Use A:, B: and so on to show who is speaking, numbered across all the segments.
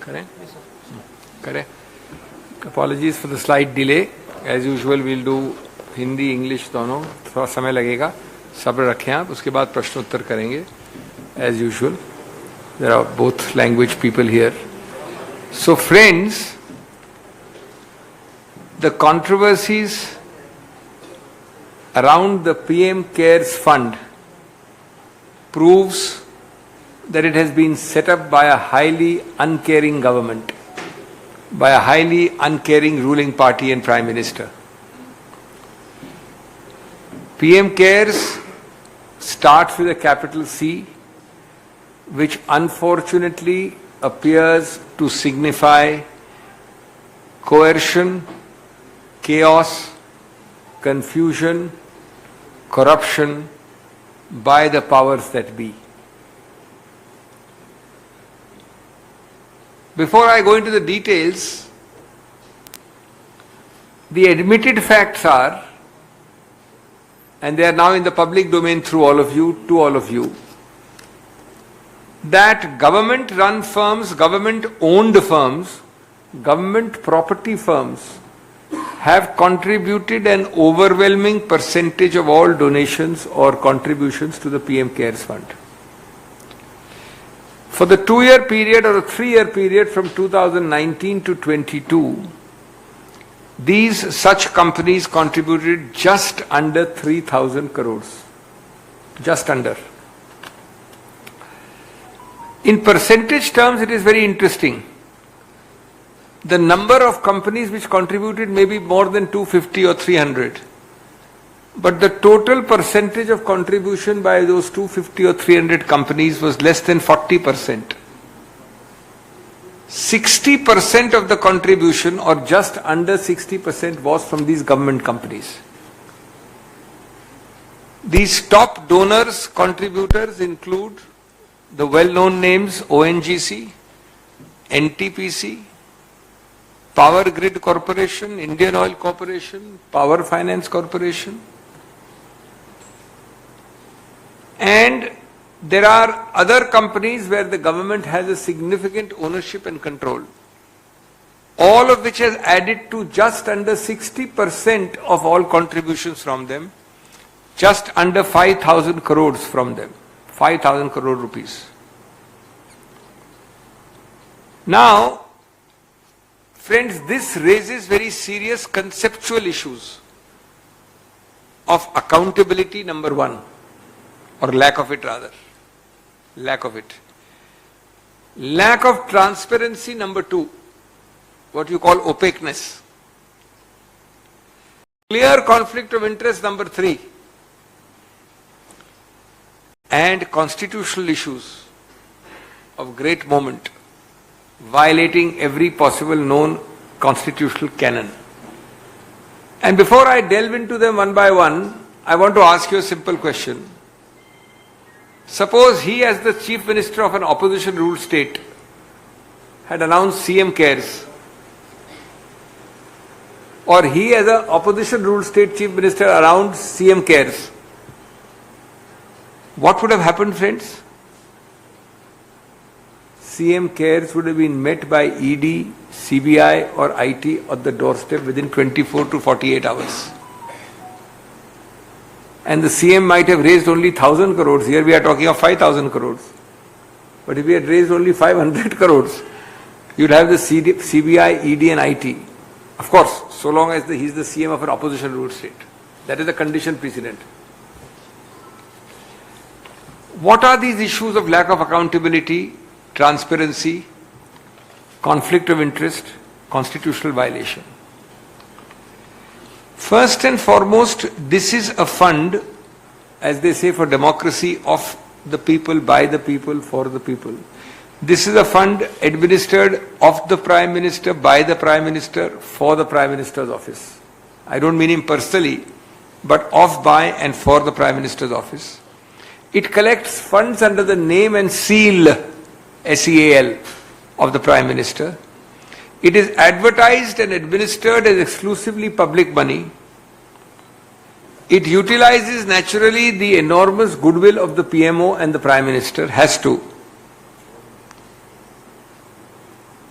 A: Correct? Yes, sir. Correct. Apologies for the slight delay. As usual, we'll do Hindi English दोनों. थोड़ा समय लगेगा. सब्र रखें आप. उसके बाद प्रश्न उत्तर करेंगे. As usual, there are both language people here. So, friends, the controversies around the PM Cares Fund proves that it has been set up by a highly uncaring government, by a highly uncaring ruling party and Prime Minister. PM Cares starts with a capital C, which unfortunately appears to signify coercion, chaos, confusion, corruption by the powers that be. Before I go into the details, the admitted facts are, and they are now in the public domain through all of you, to all of you, that government-run firms, government-owned firms, government property firms have contributed an overwhelming percentage of all donations or contributions to the PM Cares Fund. For the 2-year period or a 3-year period from 2019 to 22, these such companies contributed just under 3,000 crores. Just under. In percentage terms, it is very interesting. The number of companies which contributed may be more than 250 or 300. But the total percentage of contribution by those 250 or 300 companies was less than 40%. 60% of the contribution, or just under 60%, was from these government companies. These top donors, contributors include the well-known names ONGC, NTPC, Power Grid Corporation, Indian Oil Corporation, Power Finance Corporation. And there are other companies where the government has a significant ownership and control. All of which has added to just under 60% of all contributions from them, just under 5,000 crores from them, 5,000 crore rupees. Now, friends, this raises very serious conceptual issues of accountability, number one, or lack of it rather. Lack of it. Lack of transparency, number two, what you call opaqueness. Clear conflict of interest, number three. And constitutional issues of great moment, violating every possible known constitutional canon. And before I delve into them one by one, I want to ask you a simple question. Suppose he, as the Chief Minister of an opposition-ruled state, had announced CM Cares, or he, as an opposition-ruled state Chief Minister, announced CM Cares, what would have happened, friends? CM Cares would have been met by ED, CBI or IT at the doorstep within 24 to 48 hours. And the CM might have raised only 1,000 crores. Here we are talking of 5,000 crores. But if he had raised only 500 crores, you'd have the CBI, ED and IT. Of course, so long as he's the CM of an opposition ruled state. That is a condition precedent. What are these issues of lack of accountability, transparency, conflict of interest, constitutional violation? First and foremost, this is a fund, as they say, for democracy, of the people, by the people, for the people. This is a fund administered of the Prime Minister, by the Prime Minister, for the Prime Minister's office. I don't mean him personally, but of, by and for the Prime Minister's office. It collects funds under the name and seal, SEAL, of the Prime Minister. It is advertised and administered as exclusively public money. It utilizes naturally the enormous goodwill of the PMO and the Prime Minister, has to.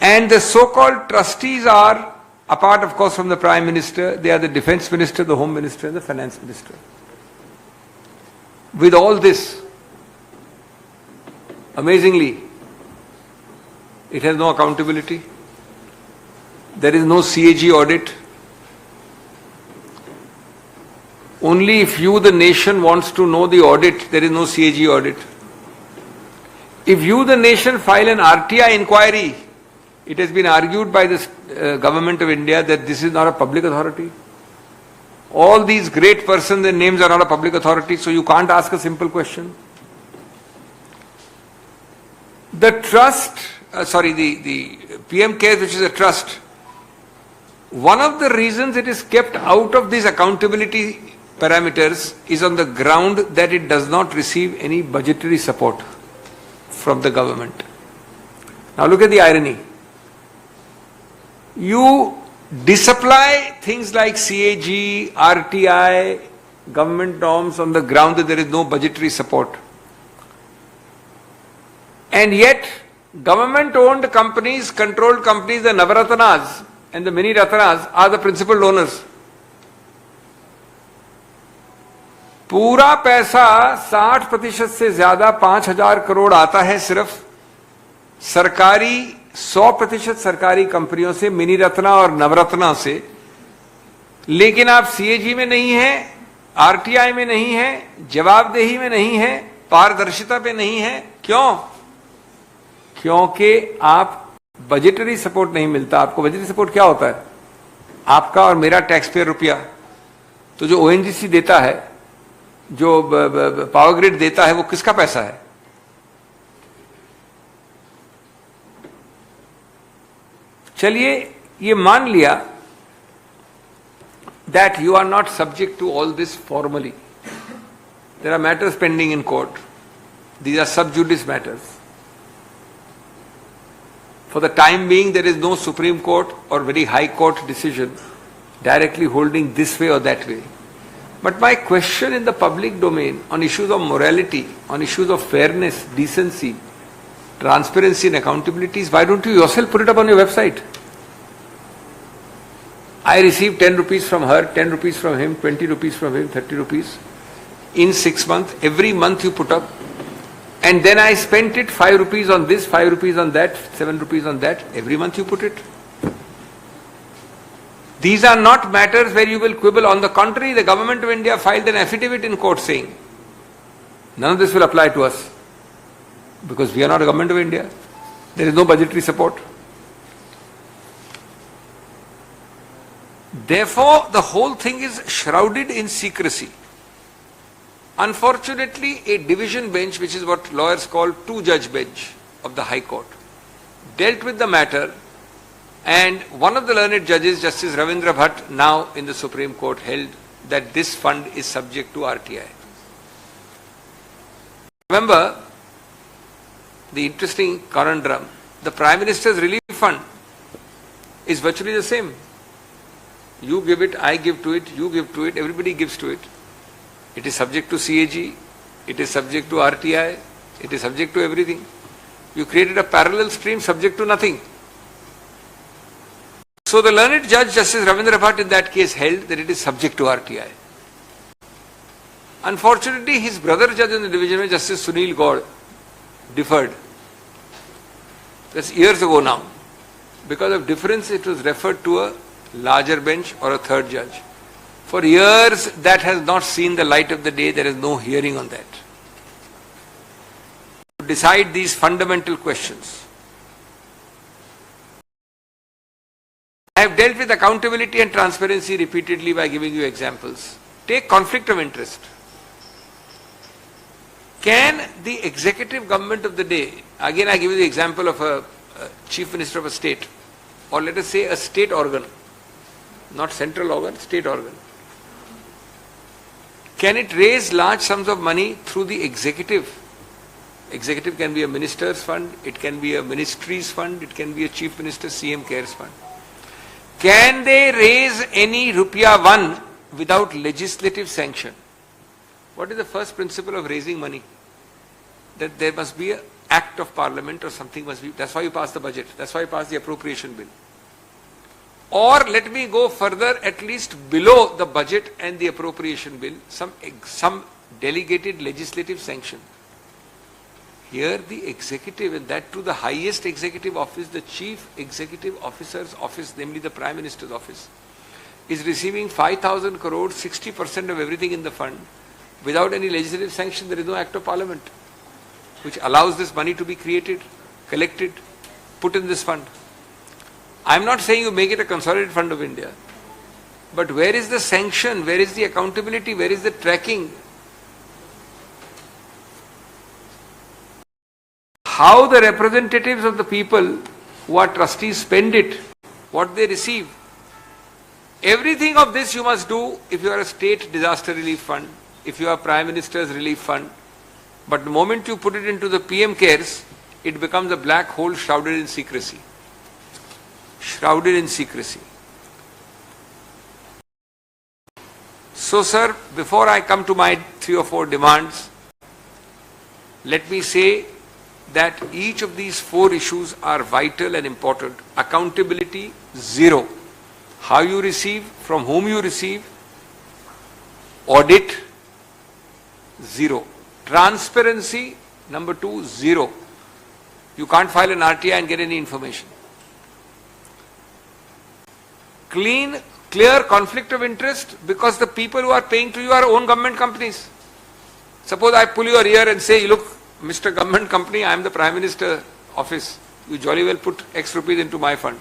A: And the so-called trustees are, apart of course from the Prime Minister, they are the Defence Minister, the Home Minister and the Finance Minister. With all this, amazingly, it has no accountability. There is no CAG audit. Only if you, the nation, wants to know the audit, there is no CAG audit. If you, the nation, file an RTI inquiry, it has been argued by the government of India that this is not a public authority. All these great persons and names are not a public authority, so you can't ask a simple question. The trust, the PM Cares, which is a trust, one of the reasons it is kept out of these accountability parameters is on the ground that it does not receive any budgetary support from the government. Now look at the irony. You disapply things like CAG, RTI, government norms on the ground that there is no budgetary support. And yet, government-owned companies, controlled companies, the Navratnas and the mini Ratnas are the principal donors. पूरा पैसा 60% से ज्यादा 5,000 करोड़ आता है सिर्फ सरकारी 100% सरकारी कंपनियों से, मिनी रत्ना और नवरत्ना से, लेकिन आप सीएजी में नहीं है, आरटीआई में नहीं है, जवाबदेही में नहीं है, पारदर्शिता पे नहीं है. क्यों? क्योंकि आप बजटरी सपोर्ट नहीं मिलता. आपको बजटरी सपोर्ट क्या होता है? आपका और मेरा टैक्स पेयर रुपया. तो जो ओएनजीसी देता है, जो पावर ग्रिड देता है, वो किसका पैसा है? चलिए ये मान लिया that you are not subject to all this formally. There are matters pending in court. These are sub judice matters. For the time being, there is no Supreme Court or very high court decision directly holding this way or that way. But my question in the public domain on issues of morality, on issues of fairness, decency, transparency and accountability is, why don't you yourself put it up on your website? I received 10 rupees from her, 10 rupees from him, 20 rupees from him, 30 rupees in 6 months. Every month you put up. And then I spent it 5 rupees on this, 5 rupees on that, 7 rupees on that. Every month you put it. These are not matters where you will quibble. On the contrary, the government of India filed an affidavit in court saying, none of this will apply to us because we are not a government of India. There is no budgetary support. Therefore, the whole thing is shrouded in secrecy. Unfortunately, a division bench, which is what lawyers call two-judge bench of the High Court, dealt with the matter, and one of the learned judges, Justice Ravindra Bhatt, now in the Supreme Court, held that this fund is subject to RTI. Remember the interesting conundrum. The Prime Minister's Relief Fund is virtually the same. You give it, I give to it, you give to it, everybody gives to it. It is subject to CAG, it is subject to RTI, it is subject to everything. You created a parallel stream subject to nothing. So the learned judge, Justice Ravindra Bhatt, in that case held that it is subject to RTI. Unfortunately, his brother judge in the division, Justice Sunil Gaur, differed. That's years ago now. Because of difference, it was referred to a larger bench or a third judge. For years, that has not seen the light of the day. There is no hearing on that. To decide these fundamental questions. I have dealt with accountability and transparency repeatedly by giving you examples. Take conflict of interest. Can the executive government of the day, again I give you the example of a chief minister of a state, or let us say a state organ, not central organ, state organ. Can it raise large sums of money through the executive? Executive can be a minister's fund, it can be a ministry's fund, it can be a chief minister's CM Cares fund. Can they raise any rupia one without legislative sanction? What is the first principle of raising money? That there must be a act of parliament or something must be, that's why you pass the budget, that's why you pass the appropriation bill. Or let me go further, at least below the budget and the appropriation bill, some delegated legislative sanction. Here the executive, and that to the highest executive office, the chief executive officer's office, namely the Prime Minister's office, is receiving 5,000 crores, 60% of everything in the fund. Without any legislative sanction, there is no act of parliament which allows this money to be created, collected, put in this fund. I am not saying you make it a consolidated fund of India, but where is the sanction, where is the accountability, where is the tracking? How the representatives of the people who are trustees spend it, what they receive. Everything of this you must do if you are a state disaster relief fund, if you are Prime Minister's relief fund. But the moment you put it into the PM cares, it becomes a black hole shrouded in secrecy. Shrouded in secrecy. So sir, before I come to my 3 or 4 demands, let me say that each of these 4 issues are vital and important. Accountability, 0. How you receive, from whom you receive. Audit, 0. Transparency, number 2, 0. You can't file an RTI and get any information. Clear conflict of interest, because the people who are paying to you are own government companies. Suppose I pull your ear and say, look, Mr. Government Company, I am the Prime Minister office. You jolly well put X rupees into my fund.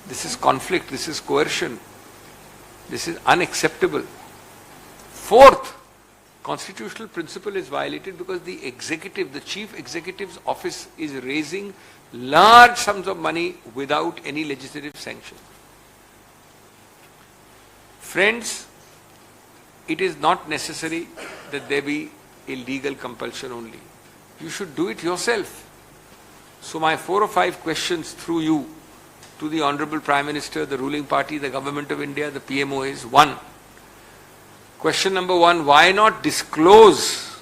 A: This is conflict, this is coercion. This is unacceptable. 4th, constitutional principle is violated because the executive, the chief executive's office is raising large sums of money without any legislative sanction. Friends, it is not necessary that there be a legal compulsion only. You should do it yourself. So my 4 or 5 questions through you to the Honorable Prime Minister, the ruling party, the Government of India, the PMO is: 1. Question number 1, why not disclose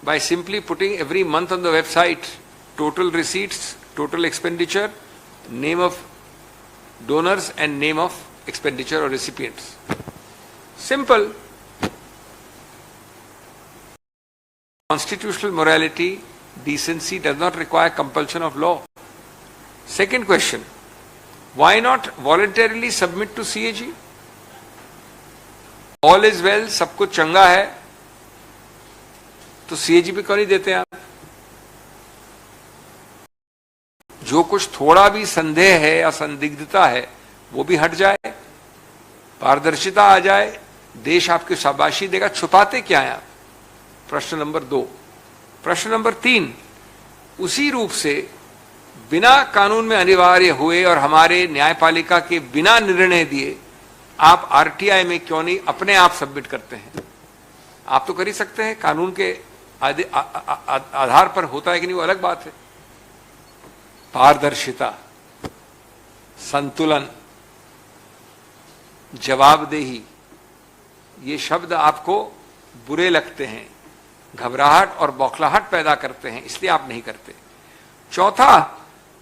A: by simply putting every month on the website total receipts, total expenditure, name of donors and name of expenditure or recipients? Simple. Constitutional morality, decency does not require compulsion of law. Second question, why not voluntarily submit to CAG? All is well, सब कुछ चंगा है, तो CAG पे क्यों नहीं देते आप? जो कुछ थोड़ा भी संदेह है या संदिग्धता है, वो भी हट जाए, पारदर्शिता आ जाए, देश आपकी शाबाशी देगा, छुपाते क्या है आप? प्रश्न नंबर 2। प्रश्न नंबर 3, उसी रूप से बिना कानून में अनिवार्य हुए और हमारे न्यायपालिका के बिना निर्णय दिए आप आरटीआई में क्यों नहीं अपने आप सबमिट करते हैं? आप तो कर ही सकते हैं, कानून के आधार पर होता है कि नहीं वो अलग बात है। पारदर्शिता, संतुलन, जवाबदेही, ये शब्द आपको बुरे लगते हैं, घबराहट और बौखलाहट पैदा करते हैं, इसलिए आप नहीं करते। चौथा,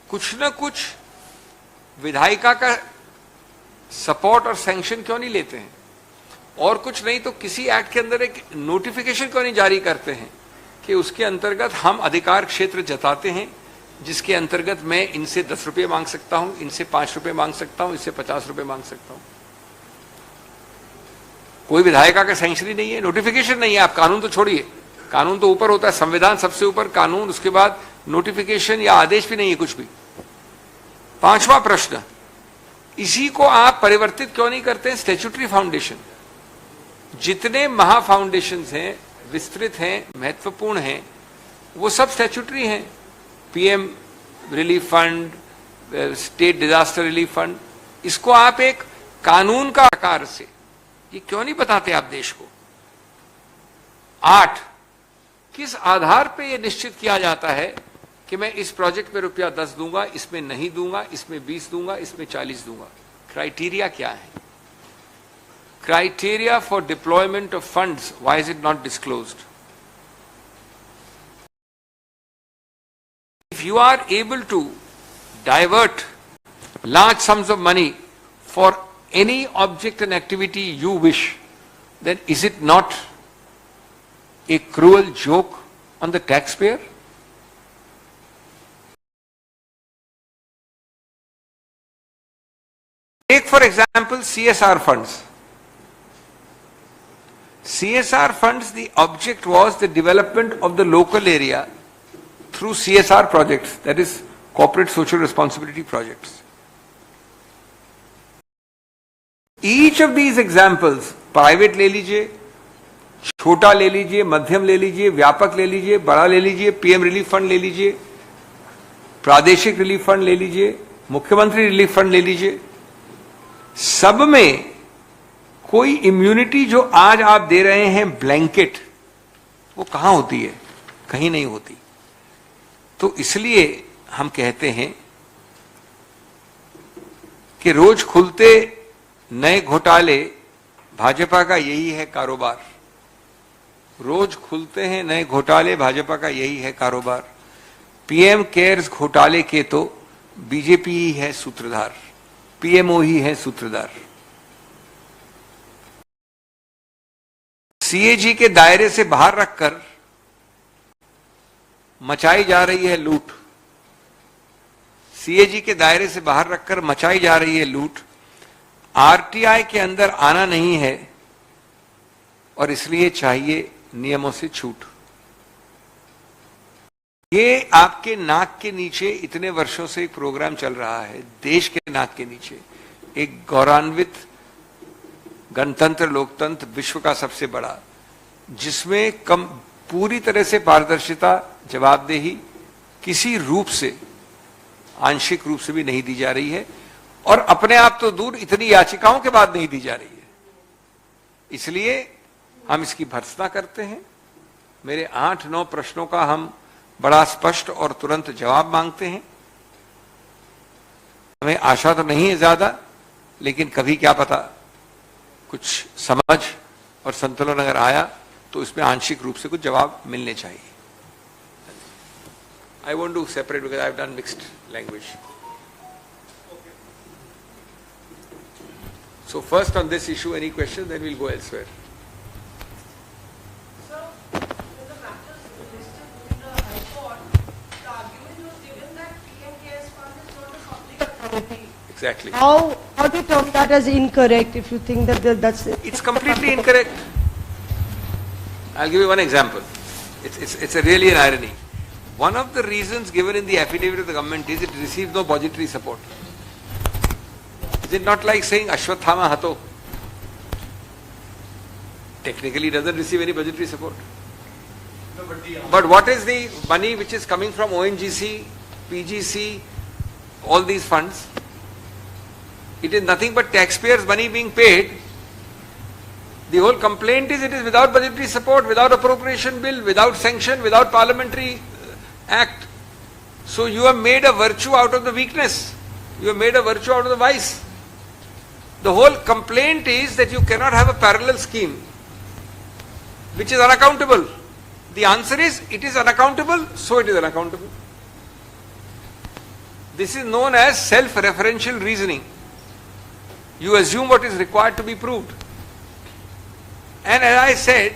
A: कुछ न कुछ विधायिका का सपोर्ट और सैंक्शन क्यों नहीं लेते हैं? और कुछ नहीं तो किसी एक्ट के अंदर एक नोटिफिकेशन क्यों नहीं जारी करते हैं कि उसके अंतर्गत हम अधिकार क्षेत्र जताते हैं, जिसके अंतर्गत मैं इनसे 10 रुपये मांग सकता हूं, इनसे 5 रुपये मांग सकता हूं, इससे 50 रुपये मांग सकता हूं। कोई विधायिका का सैंक्शन ही नहीं है, नोटिफिकेशन नहीं है। आप कानून तो छोड़िए, कानून तो ऊपर होता है, संविधान सबसे ऊपर, कानून, उसके बाद नोटिफिकेशन या आदेश भी नहीं है कुछ भी। 5वां प्रश्न, इसी को आप परिवर्तित क्यों नहीं करते हैं स्टैट्यूटरी फाउंडेशन? जितने महा फाउंडेशन हैं, विस्तृत हैं, महत्वपूर्ण हैं, वो सब स्टैट्यूटरी हैं। PM relief fund, state disaster relief fund, इसको आप एक कानून का आकार से ये क्यों नहीं बताते आप देश को? 8, किस आधार पे ये निश्चित किया जाता है कि मैं इस प्रोजेक्ट में रुपया 10 दूंगा, इसमें नहीं दूंगा, इसमें 20 दूंगा, इसमें 40 दूंगा? क्राइटेरिया क्या है? Criteria for deployment of funds, why is it not disclosed? if you are able to divert large sums of money for any object and activity you wish, then is it not a cruel joke on the taxpayer? Take for example CSR funds. CSR funds, the object was the development of the local area through CSR projects, that is corporate social responsibility projects. Each of these examples, private ले लीजिए, छोटा ले लीजिए, मध्यम ले लीजिए, व्यापक ले लीजिए, बड़ा ले लीजिए, पीएम रिलीफ फंड ले लीजिए, प्रादेशिक रिलीफ फंड ले लीजिए, मुख्यमंत्री रिलीफ फंड ले लीजिए, सब में कोई इम्यूनिटी जो आज आप दे रहे हैं ब्लैंकेट, वो कहां होती है? कहीं नहीं होती। तो इसलिए हम कहते हैं कि रोज खुलते नए घोटाले, भाजपा का यही है कारोबार। रोज खुलते हैं नए घोटाले, भाजपा का यही है कारोबार। पीएम केयर्स घोटाले के तो बीजेपी ही है सूत्रधार, पीएमओ ही है सूत्रधार। सीएजी के दायरे से बाहर रखकर मचाई जा रही है लूट, सीएजी के दायरे से बाहर रखकर मचाई जा रही है लूट। आरटीआई के अंदर आना नहीं है और इसलिए चाहिए नियमों से छूट। ये आपके नाक के नीचे इतने वर्षों से एक प्रोग्राम चल रहा है, देश के नाक के नीचे एक गौरवान्वित गणतंत्र लोकतंत्र, विश्व का सबसे बड़ा, जिसमें पूरी तरह से पारदर्शिता, जवाबदेही किसी रूप से, आंशिक रूप से भी नहीं दी जा रही है, और अपने आप तो दूर इतनी याचिकाओं के बाद नहीं दी जा रही है। इसलिए हम इसकी भर्त्सना करते हैं। मेरे 8-9 प्रश्नों का हम बड़ा स्पष्ट और तुरंत जवाब मांगते हैं। हमें आशा तो नहीं है ज्यादा, लेकिन कभी क्या पता कुछ समझ और संतुलन अगर आया तो इसमें आंशिक रूप से कुछ जवाब मिलने चाहिए। I won't do separate because I've done mixed language. So first on this issue, any questions, then we'll go elsewhere.
B: Sir, in the matters listed in the High Court, the argument was given that PM Cares Fund is not a public authority.
A: Exactly.
B: How do you term that as incorrect if you think that that's it?
A: It's completely incorrect. I'll give you one example. It's a really an irony. One of the reasons given in the affidavit of the government is it received no budgetary support. Is it not like saying Ashwathama Hato? Technically it doesn't receive any budgetary support.
C: No,
A: but what is the money which is coming from ONGC, PGC, all these funds? It is nothing but taxpayers' money being paid. The whole complaint is it is without budgetary support, without appropriation bill, without sanction, without parliamentary act. So you have made a virtue out of the weakness. You have made a virtue out of the vice. The whole complaint is that you cannot have a parallel scheme which is unaccountable. The answer is it is unaccountable, so it is unaccountable. This is known as self-referential reasoning. You assume what is required to be proved. And as I said,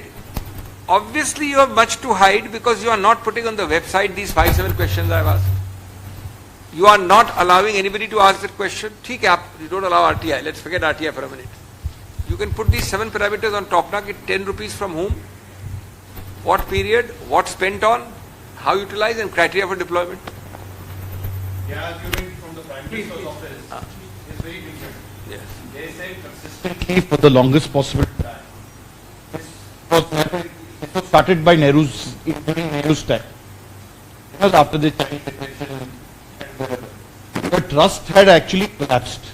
A: obviously you have much to hide because you are not putting on the website these 5-7 questions I have asked. You are not allowing anybody to ask that question. ठीक है, you don't allow RTI. Let's forget RTI for a minute. You can put these 7 parameters on top. Now get 10 rupees from whom, what period, what spent on, how utilized, and criteria for deployment.
C: Yeah, argument from the Prime Minister's office is very different.
A: Yes.
C: They say consistently for the longest possible time. This was started by Nehru's time. It was after the Chinese separation. The trust had actually collapsed.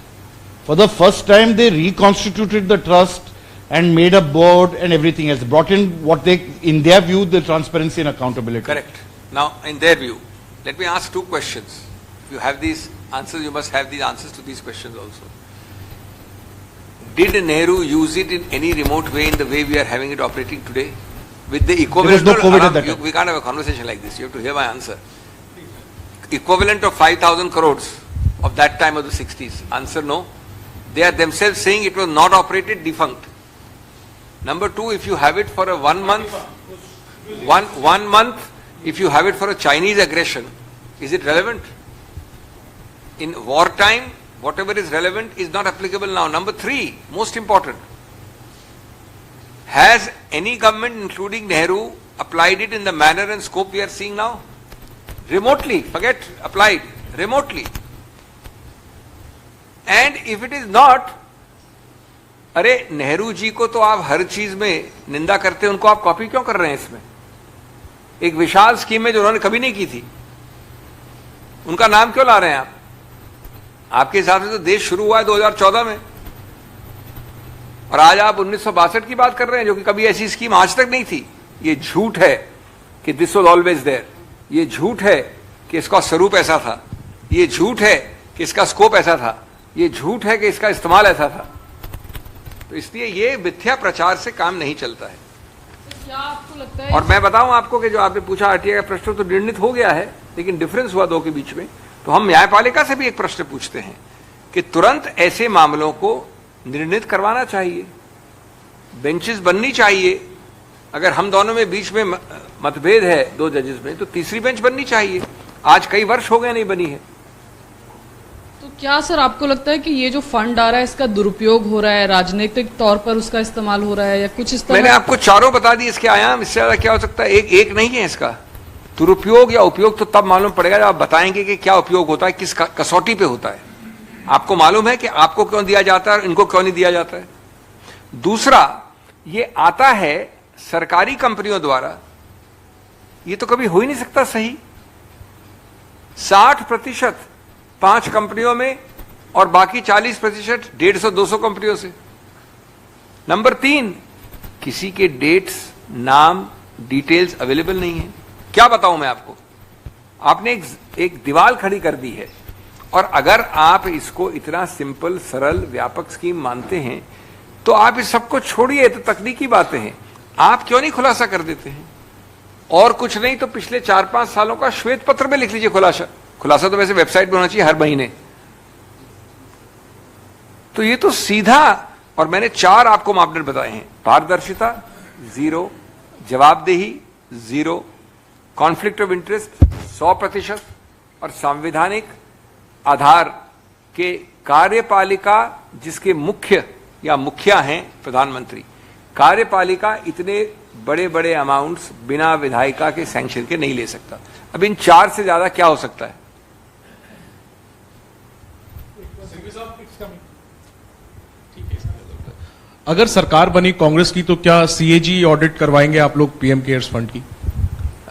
C: For the first time, they reconstituted the trust and made a board and everything else. Brought in what they, in their view, the transparency and accountability.
A: Correct. Now, in their view, let me ask 2 questions. If you have these answers, you must have the answers to these questions also. Did Nehru use it in any remote way in the way we are having it operating today? With the
C: There was no COVID at that time.
A: We can't have a conversation like this. You have to hear my answer. equivalent of 5,000 crores of that time of the 60s? Answer no. They are themselves saying it was not operated, defunct. Number two, if you have it for a 1 month, one month, if you have it for a Chinese aggression, is it relevant? In wartime, whatever is relevant is not applicable now. Number three, most important, has any government, including Nehru, applied it in the manner and scope we are seeing now? Remotely, forget applied, remotely. And if it is not, अरे नेहरू जी को तो आप हर चीज में निंदा करते हैं, उनको आप कॉपी क्यों कर रहे हैं इसमें? एक विशाल स्कीम है जो उन्होंने कभी नहीं की थी, उनका नाम क्यों ला रहे हैं आप? आपके हिसाब से तो देश शुरू हुआ है 2014 में, और आज आप 1962 की बात कर रहे हैं, जो कि कभी ऐसी स्कीम आज तक नहीं थी. ये झूठ है कि दिस वाज ऑलवेज देयर, ये झूठ है कि इसका स्वरूप ऐसा था, ये झूठ है कि इसका स्कोप ऐसा था, ये झूठ है कि इसका इस्तेमाल ऐसा था. तो इसलिए ये मिथ्या प्रचार से काम नहीं चलता है.
D: क्या आपको लगता है?
A: और मैं बताऊं आपको कि जो आपने पूछा आरटीआई का प्रश्न तो निर्णित हो गया है, लेकिन डिफरेंस हुआ दो के बीच में. तो हम न्यायपालिका से भी एक प्रश्न पूछते हैं कि तुरंत ऐसे मामलों को निर्णित करवाना चाहिए, बेंचेस बननी चाहिए. अगर हम दोनों में बीच में मतभेद है दो जजेस में, तो तीसरी बेंच बननी चाहिए. आज कई वर्ष हो गए नहीं बनी है.
D: तो क्या सर आपको लगता है कि ये जो फंड आ रहा है इसका दुरुपयोग हो रहा है, राजनीतिक तौर पर उसका इस्तेमाल हो रहा है, या कुछ इस तरह?
A: मैंने आपको चारों बता दी इसके आयाम, इससे ज्यादा क्या हो सकता है? एक नहीं है इसका. दुरुपयोग या उपयोग तो तब मालूम पड़ेगा जब आप बताएंगे कि क्या उपयोग होता है, किस कसौटी पे होता है. आपको मालूम है कि आपको क्यों दिया जाता है और इनको क्यों नहीं दिया जाता है. दूसरा, ये आता है सरकारी कंपनियों द्वारा, ये तो कभी हो ही नहीं सकता सही. 60% 5 कंपनियों में और बाकी 40% 150-200 कंपनियों से. नंबर 3, किसी के डेट्स, नाम, डिटेल्स अवेलेबल नहीं है. क्या बताऊं मैं आपको? आपने एक दीवार खड़ी कर दी है, और अगर आप इसको इतना सिंपल, सरल, व्यापक स्कीम मानते हैं तो आप इस सबको छोड़िए. तो तकनीकी बातें हैं, आप क्यों नहीं खुलासा कर देते हैं? और कुछ नहीं तो पिछले 4-5 सालों का श्वेत पत्र में लिख लीजिए खुलासा तो वैसे वेबसाइट पर होना चाहिए हर महीने. तो ये तो सीधा, और मैंने 4 आपको मापदंड बताए हैं: पारदर्शिता 0, जवाबदेही 0, कॉन्फ्लिक्ट ऑफ इंटरेस्ट 100%, और संवैधानिक आधार के कार्यपालिका जिसके मुख्य या मुखिया हैं प्रधानमंत्री. कार्यपालिका इतने बड़े बड़े अमाउंट्स बिना विधायिका के सैंक्शन के नहीं ले सकता. अब इन 4 से ज्यादा क्या हो सकता है?
E: अगर सरकार बनी कांग्रेस की तो क्या सीएजी ऑडिट करवाएंगे आप लोग पीएम केयर्स फंड की?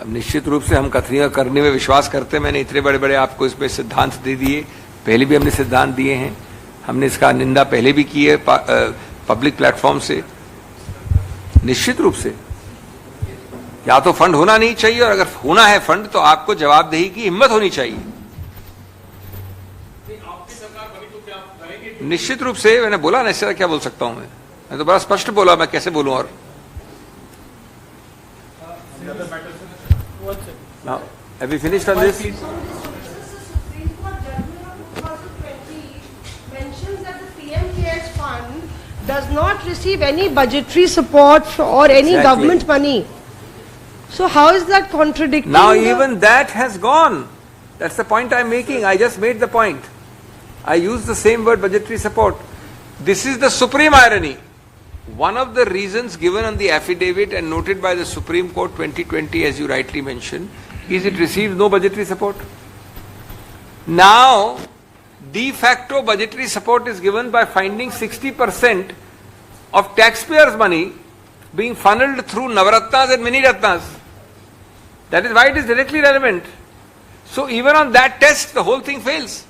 A: अब निश्चित रूप से हम कथनी करने में विश्वास करते हैं. मैंने इतने बड़े बड़े आपको इसमें सिद्धांत दे दिए, पहले भी हमने सिद्धांत दिए हैं, हमने इसका निंदा पहले भी की है पब्लिक प्लेटफॉर्म से. निश्चित रूप से या तो फंड होना नहीं चाहिए, और अगर होना है फंड तो आपको जवाबदेही की हिम्मत होनी चाहिए. निश्चित रूप से मैंने बोला ना, इससे क्या बोल सकता हूं मैं तो बड़ा स्पष्ट बोला, मैं कैसे बोलूं? और Now, have we finished on this?
B: Supreme Court judgment of 2020 mentions that the PM Cares Fund does not receive any budgetary support or any
A: Exactly.
B: government money. So how is that contradicting?
A: Now even that has gone. That's the point I'm making. I just made the point. I used the same word, budgetary support. This is the supreme irony. One of the reasons given on the affidavit and noted by the Supreme Court 2020, as you rightly mentioned, is it receives no budgetary support. Now, de facto budgetary support is given by finding 60% of taxpayers' money being funneled through Navratnas and Mini Ratnas. That is why it is directly relevant. So even on that test, the whole thing fails.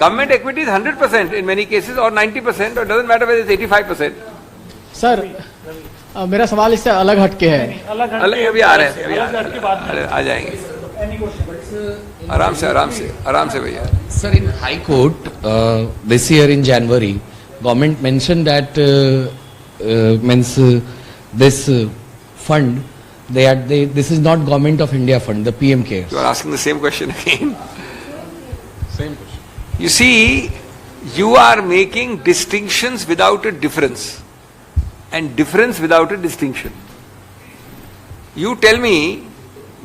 A: Government equity is 100% in many cases, or 90%, or it doesn't matter whether it's 85%.
F: Sir मेरा सवाल इससे अलग हटके है.
A: अलग अभी आ रहे हैं, अभी आ जाएंगे. आराम से भैया.
G: Sir, in High Court this year in January, government mentioned that this fund This is not Government of India fund, the PM cares.
A: You are asking the same question again.
E: Same question.
A: You see, you are making distinctions without a difference and difference without a distinction. You tell me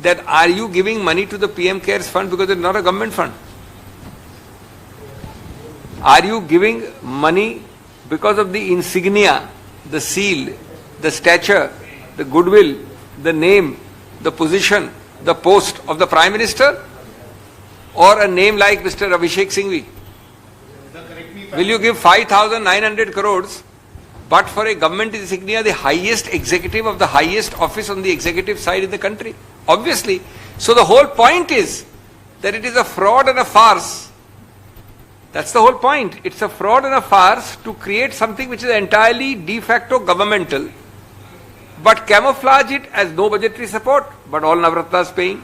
A: that are you giving money to the PM Cares fund because it's not a government fund? Are you giving money because of the insignia, the seal, the stature, the goodwill, the name, the position, the post of the Prime Minister? Or a name like Mr. Abhishek Singhvi? Will you give 5,900 crores but for a government insignia, the highest executive of the highest office on the executive side in the country? Obviously. So the whole point is that it is a fraud and a farce. That's the whole point. It's a fraud and a farce to create something which is entirely de facto governmental, but camouflage it as no budgetary support, but all Navratnas paying.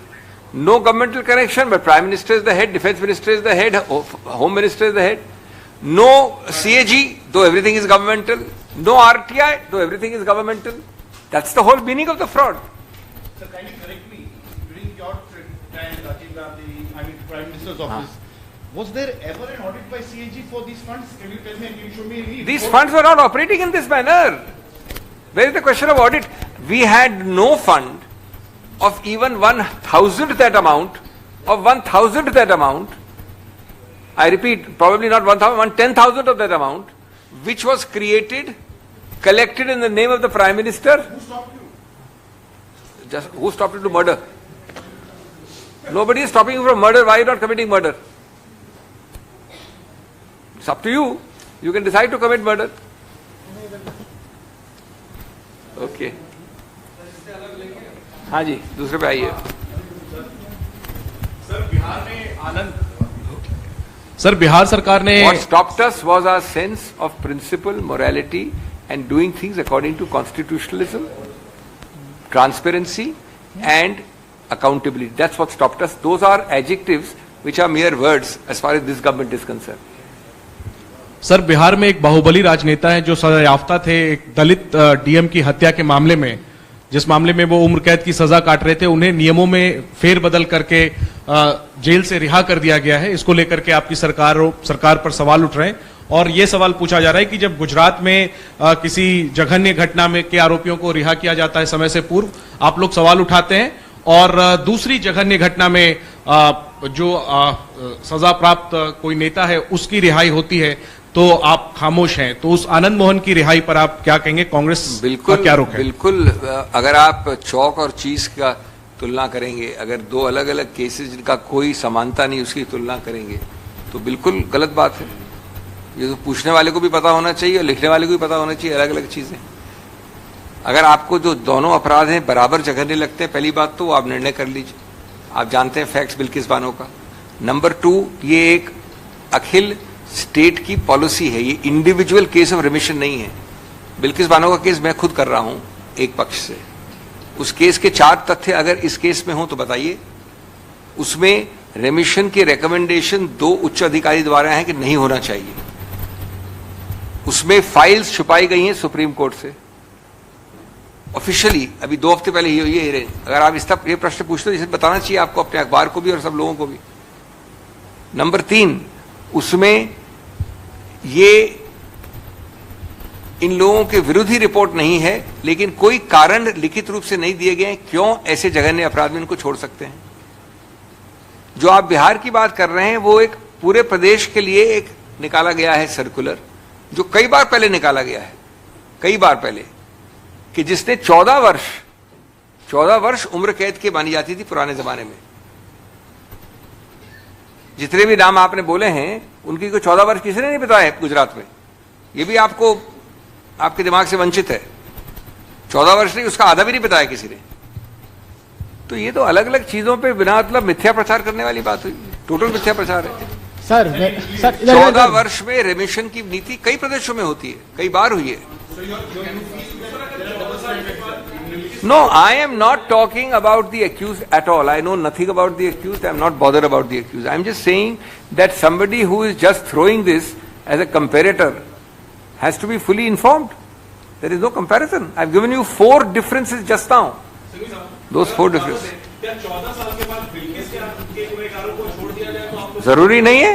A: No governmental connection, but Prime Minister is the head, Defence Minister is the head, Home Minister is the head. No CAG, though everything is governmental. No RTI, though everything is governmental. That's the whole meaning of the fraud.
C: Sir, kindly correct me. During your time, Rajiv Gandhi, Prime Minister's office, was there ever an audit by CAG for these funds? Can you tell me, can you show me any?
A: These funds were not operating in this manner. Where is the question of audit? We had no fund of even 1,000th that amount, of 1,000th that amount. I repeat, probably not 1,000, 10,000th of that amount, which was created, collected in the name of the Prime Minister.
C: Who stopped you?
A: Just who stopped you to murder? Nobody is stopping you from murder. Why are you not committing murder? It's up to you. You can decide to commit murder. Okay. हाँ जी, दूसरे पे आइए.
E: Sir Bihar में आनंद. Sir Bihar सरकार ने.
A: What stopped us was our sense of principle, morality, and doing things according to constitutionalism, transparency, and accountability. That's what stopped us. Those are adjectives which are mere words as far as this government is concerned.
E: Sir Bihar में एक बाहुबली राजनेता है जो सजा याफ्ता थे एक दलित DM की हत्या के मामले में, जिस मामले में वो उम्र कैद की सजा काट रहे थे, उन्हें नियमों में फेरबदल करके जेल से रिहा कर दिया गया है. इसको लेकर के आपकी सरकार पर सवाल उठ रहे हैं और ये सवाल पूछा जा रहा है कि जब गुजरात में किसी जघन्य घटना में के आरोपियों को रिहा किया जाता है समय से पूर्व, आप लोग सवाल उठाते हैं और दूसरी जघन्य घटना में जो सजा प्राप्त कोई नेता है उसकी रिहाई होती है तो आप खामोश हैं. तो उस आनंद मोहन की रिहाई पर आप क्या कहेंगे? कांग्रेस का क्या रुख है?
A: बिल्कुल. अगर आप चौक और चीज का तुलना करेंगे, अगर दो अलग अलग केसेस जिनका कोई समानता नहीं उसकी तुलना करेंगे तो बिल्कुल गलत बात है. ये तो पूछने वाले को भी पता होना चाहिए और लिखने वाले को भी पता होना चाहिए अलग अलग चीजें. अगर आपको जो दोनों अपराध हैं बराबर जघन्य लगते हैं, पहली बात तो आप निर्णय कर लीजिए. आप जानते हैं फैक्ट्स बिल्किस बानो का. नंबर 2, ये एक अखिल स्टेट की पॉलिसी है, ये इंडिविजुअल केस ऑफ रिमिशन नहीं है. बिल्किस बानो का केस मैं खुद कर रहा हूं एक पक्ष से. उस केस के 4 तथ्य अगर इस केस में हो तो बताइए. उसमें रेमिशन की रिकमेंडेशन 2 उच्च अधिकारी द्वारा है कि नहीं होना चाहिए. उसमें फाइल्स छुपाई गई हैं सुप्रीम कोर्ट से ऑफिशियली, अभी 2 हफ्ते पहले ही हुई है हियरिंग. अगर आप इस तक ये प्रश्न पूछते हो, जिसे बताना चाहिए आपको अपने अखबार को भी और सब लोगों को भी. नंबर 3, उसमें ये इन लोगों के विरुद्ध ही रिपोर्ट नहीं है, लेकिन कोई कारण लिखित रूप से नहीं दिए गए क्यों ऐसे जघन्य अपराध में इनको छोड़ सकते हैं. जो आप बिहार की बात कर रहे हैं वो एक पूरे प्रदेश के लिए एक निकाला गया है सर्कुलर, जो कई बार पहले निकाला गया है, कई बार पहले, कि जिसने 14 वर्ष उम्र कैद की मानी जाती थी पुराने जमाने में. जितने भी नाम आपने बोले हैं उनकी कोई 14 वर्ष किसी ने नहीं बताया है गुजरात में. ये भी आपको आपके दिमाग से वंचित है. 14 वर्ष नहीं, उसका आधा भी नहीं बताया किसी ने. तो ये तो अलग अलग चीजों पे बिना मतलब मिथ्या प्रचार करने वाली बात हुई. टोटल मिथ्या प्रचार है.
F: सर
A: 14 वर्ष में रेमिशन की नीति कई प्रदेशों में होती है, कई बार हुई है. No, I am not talking about the accused at all. I know nothing about the accused. I am not bothered about the accused. I am just saying that somebody who is just throwing this as a comparator has to be fully informed. There is no comparison. I have given you 4 differences just now. Those 4 different.
E: क्या 14 साल के बाद बिल्किस के गुनहगारों को छोड़ दिया जाए तो आपको
A: जरूरी नहीं है,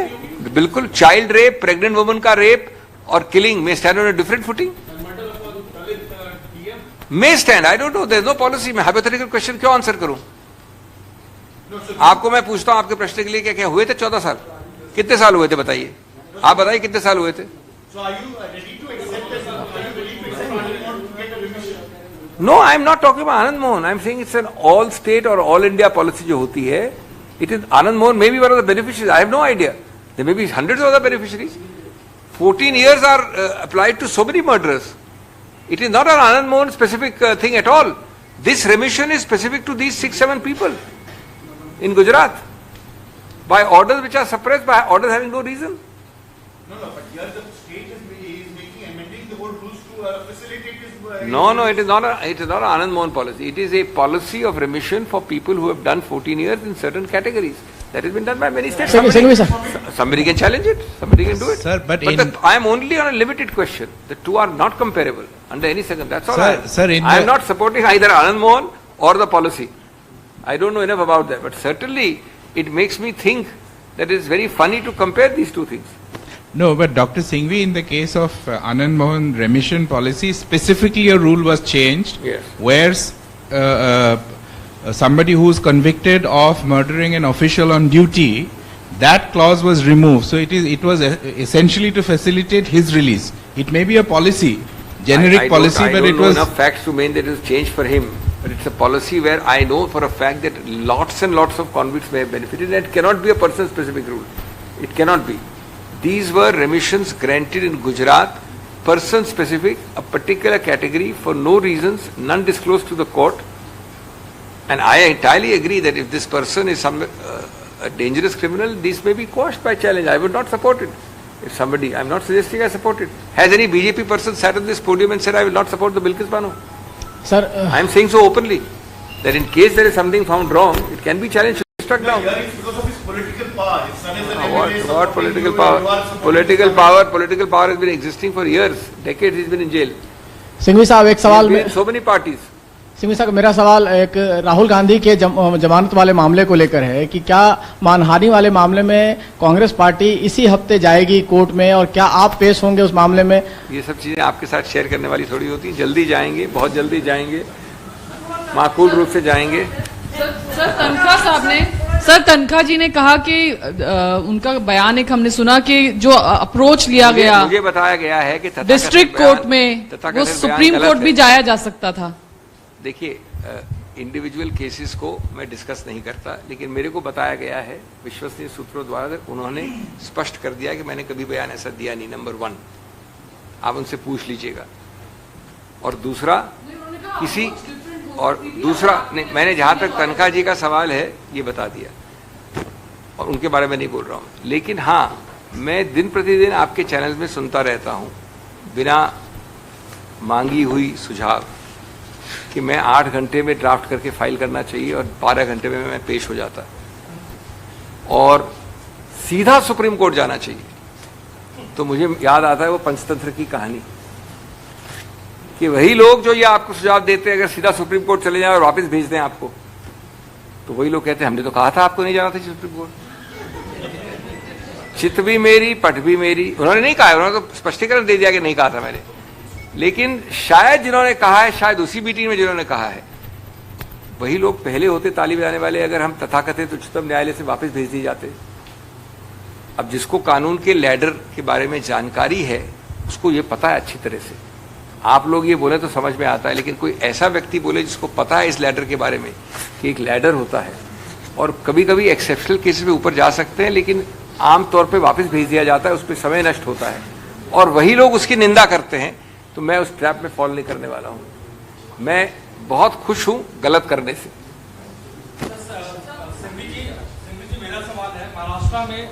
A: बिल्कुल चाइल्ड रेप, प्रेग्नेंट वुमन का रेप और किलिंग में stand on a different footing, में stand. I don't know, there is no policy. मैं हाइपोथेटिकल क्वेश्चन क्यों आंसर करूं? आपको मैं पूछता हूं आपके प्रश्न के लिए, क्या क्या हुए थे 14 साल? कितने साल हुए थे बताइए, आप बताइए कितने साल हुए थे? No, I am not talking about Anand Mohan. I am saying it's an all state और ऑल इंडिया पॉलिसी जो होती है. It is Anand Mohan may be one of the beneficiaries. I have no idea. There may be hundreds of the beneficiaries. 14 years are applied to so many murderers. It is not an Anand Mohan specific thing at all. This remission is specific to these 6-7 people in Gujarat by orders which are suppressed, by orders having no reason.
C: No, but here the state is making, amending the whole rules to facilitate this.
A: No, it is not an Anand Mohan policy. It is a policy of remission for people who have done 14 years in certain categories. That has been done by many states. Somebody can challenge it. Somebody can do it.
H: Sir, but
A: I am only on a limited question. The two are not comparable under any circumstance. That's all.
H: Sir,
A: I am not supporting either Anand Mohan or the policy. I don't know enough about that. But certainly it makes me think that it is very funny to compare these two things.
H: No, but Dr. Singhvi, in the case of Anand Mohan remission policy, specifically a rule was changed.
A: Yes.
H: Where somebody who is convicted of murdering an official on duty, that clause was removed. So it was essentially to facilitate his release. It may be a policy, generic policy, but it was.
A: I don't know enough facts to mean that it was changed for him. But it's a policy where I know for a fact that lots and lots of convicts may have benefited, and it cannot be a person-specific rule. It cannot be. These were remissions granted in Gujarat, person-specific, a particular category for no reasons, none disclosed to the court. And I entirely agree that if this person is a dangerous criminal, this may be quashed by challenge. I would not support it. If somebody, I am not suggesting I support it. Has any BJP person sat on this podium and said, I will not support the Bilkis Bano?
F: Sir,
A: I am saying so openly, that in case there is something found wrong, it can be challenged, struck down.
C: Because of his political power. His son is an MLA.
A: What political power? Political power has been existing for years, decades. He's been in jail.
F: Singhvi साहब एक सवाल
A: He's been
F: में
A: in so many parties.
F: Singhvi साहब मेरा सवाल एक राहुल गांधी के जमानत वाले मामले को लेकर है कि क्या मानहानि वाले मामले में कांग्रेस पार्टी इसी हफ्ते जाएगी कोर्ट में, और क्या आप पेश होंगे उस मामले में?
A: ये सब चीजें आपके साथ शेयर करने वाली थोड़ी होती हैं. जल्दी जाएंगे, बहुत जल्दी जाएंगे, माकूल रूप से जाएंगे.
D: सर तनखा जी ने कहा कि उनका बयान एक हमने सुना कि जो अप्रोच लिया गया
A: मुझे बताया गया है कि
D: डिस्ट्रिक्ट कोर्ट में वो सुप्रीम कोर्ट भी जाया जा सकता था.
A: देखिए, इंडिविजुअल केसेस को मैं डिस्कस नहीं करता, लेकिन मेरे को बताया गया है विश्वसनीय सूत्रों द्वारा, उन्होंने स्पष्ट कर दिया कि मैंने कभी बयान ऐसा दिया नहीं. नंबर 1, आप उनसे पूछ लीजिएगा. और दूसरा नहीं, मैंने जहां तक तनखा जी का सवाल है ये बता दिया, और उनके बारे में नहीं बोल रहा हूं. लेकिन हाँ, मैं दिन प्रतिदिन आपके चैनल में सुनता रहता हूं बिना मांगी हुई सुझाव कि मैं 8 घंटे में ड्राफ्ट करके फाइल करना चाहिए और 12 घंटे में मैं पेश हो जाता, और सीधा सुप्रीम कोर्ट जाना चाहिए. तो मुझे याद आता है वो पंचतंत्र की कहानी कि वही लोग जो ये आपको सुझाव देते हैं अगर सीधा सुप्रीम कोर्ट चले जाए और वापस भेज दें आपको, तो वही लोग कहते हैं हमने तो कहा था आपको नहीं जाना था सुप्रीम कोर्ट. चित भी मेरी, पट भी मेरी. उन्होंने नहीं कहा, उन्होंने तो स्पष्टीकरण दे दिया कि नहीं कहा था मैंने. लेकिन शायद जिन्होंने कहा है, शायद उसी मीटिंग में जिन्होंने कहा है, वही लोग पहले होते ताली बजाने वाले अगर हम तथाकथित उच्चतम न्यायालय से वापस भेज दिए जाते. अब जिसको कानून के लैडर के बारे में जानकारी है उसको ये पता है अच्छी तरह से. आप लोग ये बोले तो समझ में आता है, लेकिन कोई ऐसा व्यक्ति बोले जिसको पता है इस लैडर के बारे में कि एक लैडर होता है और कभी कभी एक्सेप्शनल केसेस में ऊपर जा सकते हैं, लेकिन आमतौर पर वापस भेज दिया जाता है, उस पर समय नष्ट होता है, और वही लोग उसकी निंदा करते हैं. तो मैं उस ट्रैप में फॉल नहीं करने वाला हूं. मैं बहुत खुश हूं गलत करने से.
I: मेरा सवाल है,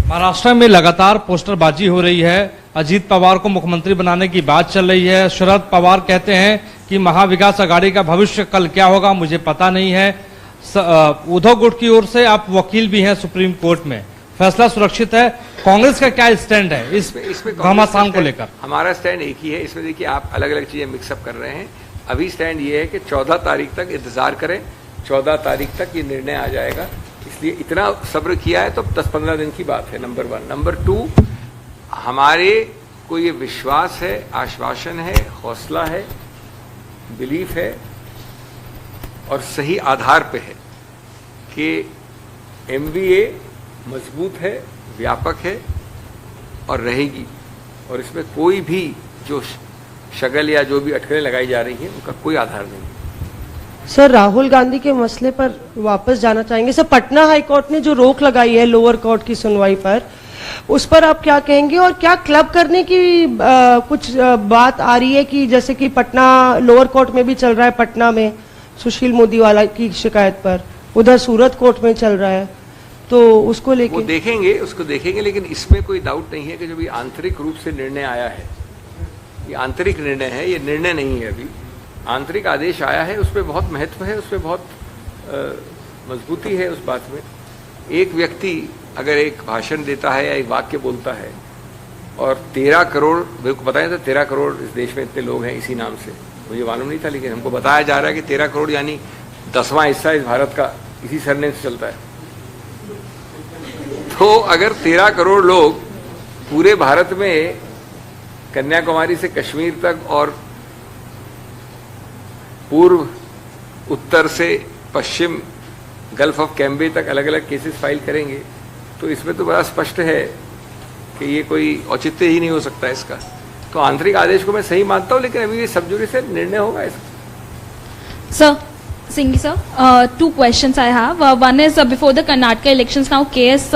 I: महाराष्ट्र में लगातार पोस्टरबाजी हो रही है. अजीत पवार को मुख्यमंत्री बनाने की बात चल रही है. शरद पवार कहते हैं कि महाविकास अघाड़ी का भविष्य कल क्या होगा मुझे पता नहीं है. उद्धव गुट की ओर से आप वकील भी हैं सुप्रीम कोर्ट में, फैसला सुरक्षित है. कांग्रेस का क्या स्टैंड है इस घमासान को लेकर?
A: हमारा स्टैंड एक ही है. इसमें देखिए आप अलग अलग चीजें मिक्सअप कर रहे हैं. अभी स्टैंड ये है कि 14 तारीख तक इंतजार करें. 14 तारीख तक ये निर्णय आ जाएगा, इसलिए इतना सब्र किया है तो 10-15 दिन की बात है, नंबर 1। नंबर 2, हमारे को ये विश्वास है, आश्वासन है, हौसला है, बिलीफ है और सही आधार पे है कि MBA मजबूत है, व्यापक है और रहेगी, और इसमें कोई भी जो शगल या जो भी अटकलें लगाई जा रही हैं उनका कोई आधार नहीं।
B: सर, राहुल गांधी के मसले पर वापस जाना चाहेंगे। सर, पटना हाईकोर्ट ने जो रोक लगाई है लोअर कोर्ट की सुनवाई पर, उस पर आप क्या कहेंगे? और क्या क्लब करने की कुछ बात आ रही है कि जैसे कि पटना लोअर कोर्ट में भी चल रहा है, पटना में सुशील मोदी वाला की शिकायत पर, उधर सूरत कोर्ट में चल रहा है, तो उसको लेके
A: उसको देखेंगे, लेकिन इसमें कोई डाउट नहीं है कि जब ये आंतरिक रूप से निर्णय आया है, ये आंतरिक निर्णय है, ये निर्णय नहीं है, अभी आंतरिक आदेश आया है, उसमें बहुत महत्व है, उसमें बहुत मजबूती है उस बात में। एक व्यक्ति अगर एक भाषण देता है या एक वाक्य बोलता है और 13 करोड़, मेरे को पता नहीं था 13 करोड़ इस देश में इतने लोग हैं इसी नाम से, मुझे मालूम नहीं था, लेकिन हमको बताया जा रहा है कि 13 करोड़ यानी 10वां हिस्सा इस भारत का इसी सरनेम से चलता है। तो अगर 13 करोड़ लोग पूरे भारत में कन्याकुमारी से कश्मीर तक और पूर्व उत्तर से पश्चिम गल्फ ऑफ कैम्बे तक अलग अलग केसेस फाइल करेंगे, तो इसमें तो बड़ा स्पष्ट है कि ये कोई औचित्य ही नहीं हो सकता इसका। तो आंतरिक आदेश को मैं सही मानता हूं, लेकिन अभी ये सब जुड़ी से निर्णय होगा इसका।
J: Sir Singhvi sir, 2 questions I have. One is before the Karnataka elections now, KS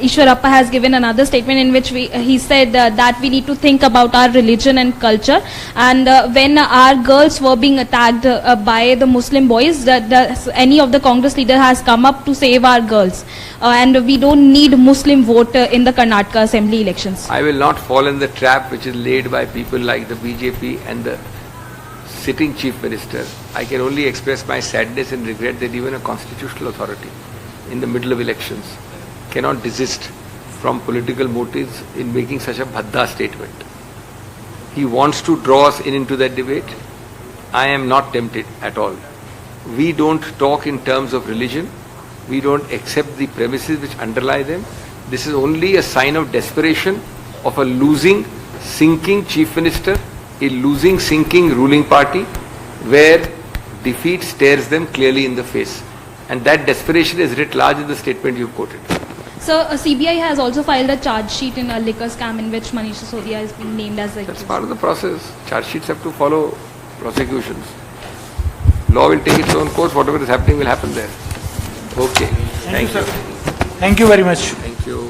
J: Ishwarappa has given another statement in which he said that we need to think about our religion and culture. And when our girls were being attacked by the Muslim boys, any of the Congress leader has come up to save our girls. And we don't need Muslim vote in the Karnataka assembly elections.
A: I will not fall in the trap which is laid by people like the BJP and the sitting chief minister. I can only express my sadness and regret that even a constitutional authority in the middle of elections cannot desist from political motives in making such a bhadda statement. He wants to draw us into that debate. I am not tempted at all. We don't talk in terms of religion. We don't accept the premises which underlie them. This is only a sign of desperation of a losing, sinking chief minister, a losing, sinking ruling party, where defeat stares them clearly in the face. And that desperation is writ large in the statement you quoted.
J: So CBI has also filed a charge sheet in a liquor scam in which Manish Sisodia is being named as the
A: That's
J: accused.
A: part of the process. Charge sheets have to follow prosecutions. Law will take its own course. Whatever is happening will happen there. Okay. Thank you.
K: Thank you very much.
A: Thank you.